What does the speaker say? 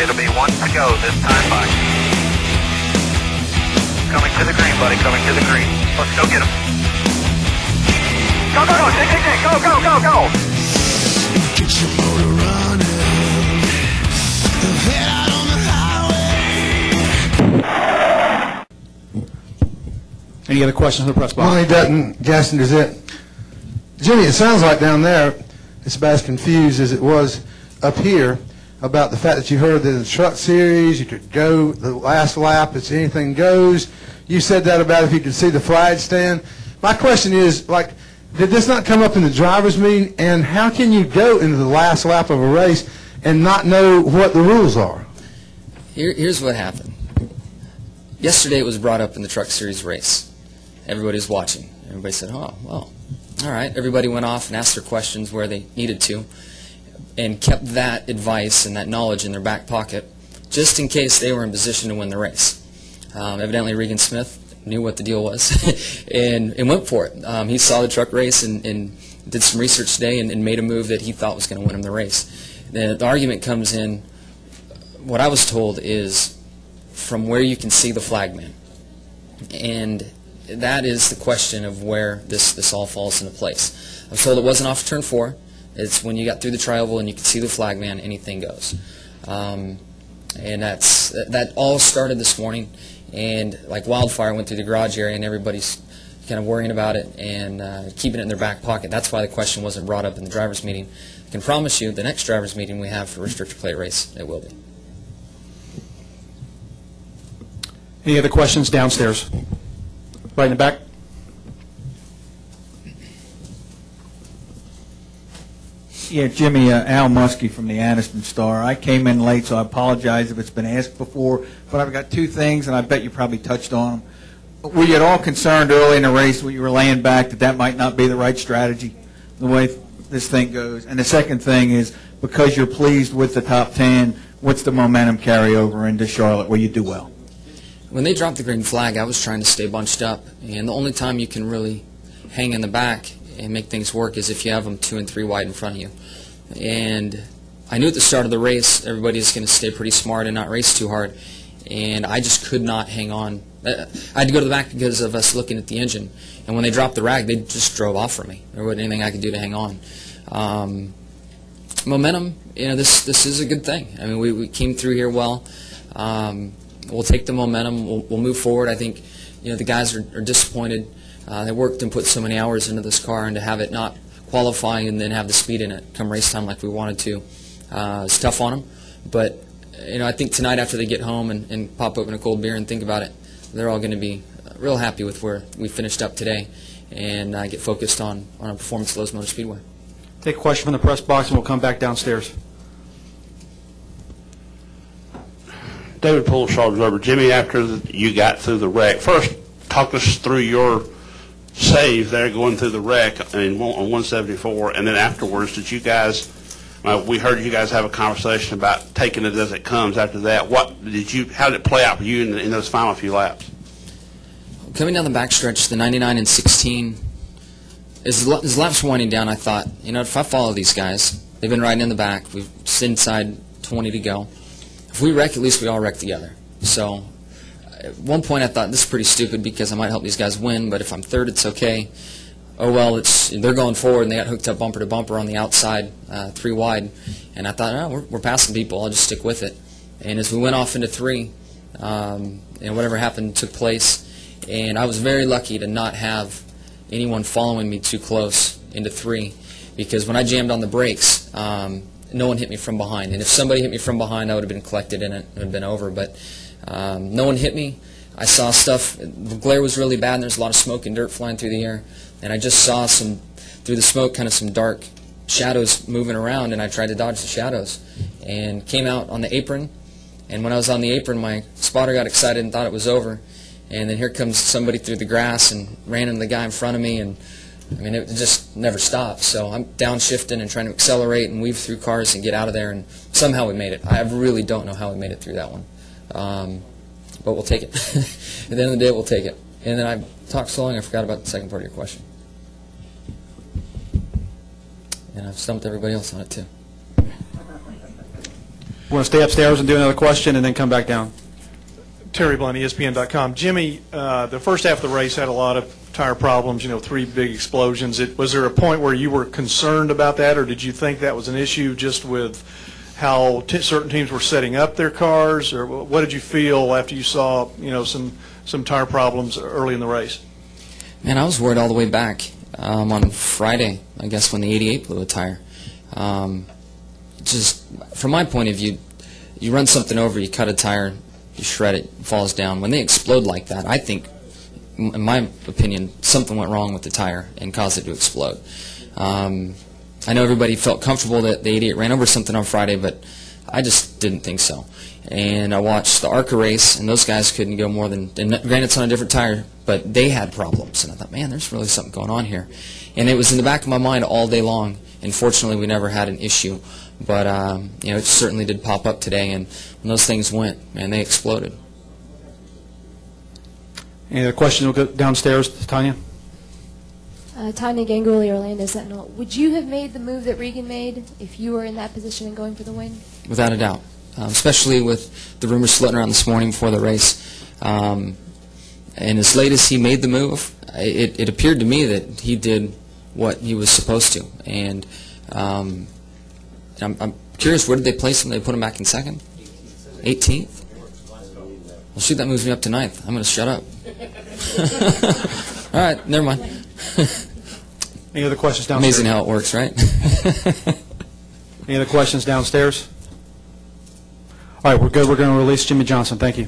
It'll be one to go this time by. Coming to the green, buddy, coming to the green. Let's go get him. Go, go, go, Dick, Dick, Dick, go, go, go, go. Get your motor running. Head out on the highway. Any other questions from the press box? Well, he doesn't, Justin, does it? Jimmy, it sounds like down there it's about as confused as it was up here about the fact that you heard that in the truck series you could go the last lap, it's anything goes. You said that about if you could see the flag stand. My question is, like, did this not come up in the driver's meeting, and how can you go into the last lap of a race and not know what the rules are? Here's what happened. Yesterday it was brought up in the truck series race. Everybody was watching. Everybody said, oh, well, all right. Everybody went off and asked their questions where they needed to and kept that advice and that knowledge in their back pocket just in case they were in position to win the race. Evidently Regan Smith knew what the deal was and went for it. He saw the truck race and did some research today and made a move that he thought was going to win him the race. The argument comes in, what I was told is from where you can see the flagman. And that is the question of where this all falls into place. I was told it wasn't off turn 4. It's when you got through the tri-oval and you could see the flagman, anything goes. And that all started this morning, and like wildfire went through the garage area, and everybody's kind of worrying about it and keeping it in their back pocket. That's why the question wasn't brought up in the driver's meeting. I can promise you the next driver's meeting we have for restrictor plate race, it will be. Any other questions downstairs? Right in the back. Yeah, Jimmy, Al Muskie from the Anniston Star. I came in late, so I apologize if it's been asked before, but I've got two things, and I bet you probably touched on them. Were you at all concerned early in the race when you were laying back that might not be the right strategy, the way this thing goes? And the second thing is, because you're pleased with the top 10, what's the momentum carryover into Charlotte where you do well? When they dropped the green flag, I was trying to stay bunched up, and the only time you can really hang in the back and make things work is if you have them 2 and 3 wide in front of you. And I knew at the start of the race everybody's going to stay pretty smart and not race too hard, and I just could not hang on. I had to go to the back because of us looking at the engine, and when they dropped the rag, they just drove off from me. There wasn't anything I could do to hang on. Momentum, this is a good thing. I mean, we came through here well. We'll take the momentum. We'll move forward. I think the guys are disappointed. They worked and put so many hours into this car, and to have it not qualifying and then have the speed in it come race time like we wanted to, it's tough on them. But I think tonight after they get home and pop open a cold beer and think about it, they're all going to be real happy with where we finished up today and get focused on our performance at Lowe's Motor Speedway. Take a question from the press box, and we'll come back downstairs. David Poole, Charlotte Observer. Jimmy, after you got through the wreck, first talk us through your save there going through the wreck on 174, and then afterwards, did you guys, we heard you guys have a conversation about taking it as it comes after that. How did it play out for you in those final few laps? Coming down the backstretch, the 99 and 16, as the laps were winding down, I thought, if I follow these guys, they've been riding in the back, we've inside 20 to go. If we wreck, at least we all wreck together. So at one point I thought, this is pretty stupid because I might help these guys win, but if I'm third, it's okay. Oh, well, they're going forward, and they got hooked up bumper to bumper on the outside, 3 wide. And I thought, we're passing people. I'll just stick with it. And as we went off into 3, whatever happened took place. And I was very lucky to not have anyone following me too close into 3, because when I jammed on the brakes, no one hit me from behind. And if somebody hit me from behind, I would have been collected in it. It would have been over. But no one hit me. I saw stuff. The glare was really bad, and there's a lot of smoke and dirt flying through the air. And I just saw through the smoke, kind of some dark shadows moving around, and I tried to dodge the shadows and came out on the apron. And when I was on the apron, my spotter got excited and thought it was over. And then here comes somebody through the grass and ran into the guy in front of me, and it just never stopped. So I'm downshifting and trying to accelerate and weave through cars and get out of there, and somehow we made it. I really don't know how we made it through that one. But we'll take it. At the end of the day, we'll take it. And then I talked so long, I forgot about the second part of your question. And I've stumped everybody else on it, too. We're going to stay upstairs and do another question and then come back down. Terry Blunt, ESPN.com. Jimmy, the first half of the race had a lot of tire problems, 3 big explosions. Was there a point where you were concerned about that, or did you think that was an issue just with how certain teams were setting up their cars, or what did you feel after you saw, some tire problems early in the race? Man, I was worried all the way back on Friday, I guess, when the 88 blew a tire. Just from my point of view, you run something over, you cut a tire, you shred it, it falls down. When they explode like that, I think, in my opinion, something went wrong with the tire and caused it to explode. I know everybody felt comfortable that the 88 ran over something on Friday, but I just didn't think so. And I watched the ARCA race, and those guys couldn't go more than, and granted it's on a different tire, but they had problems. And I thought, man, there's really something going on here. And it was in the back of my mind all day long. And fortunately, we never had an issue. But, it certainly did pop up today. And when those things went, man, they exploded. Any other questions? We'll go downstairs to Tanya. Tanya Ganguly, Orlando Sentinel. Would you have made the move that Regan made if you were in that position and going for the win? Without a doubt, especially with the rumors floating around this morning before the race. And as late as he made the move, it appeared to me that he did what he was supposed to. And I'm curious, where did they place him? Did they put him back in second? 18th? Well, shoot, that moves me up to 9th. I'm going to shut up. All right, never mind. Any other questions downstairs? Amazing how it works, right? Any other questions downstairs? All right, we're good. We're going to release Jimmie Johnson. Thank you.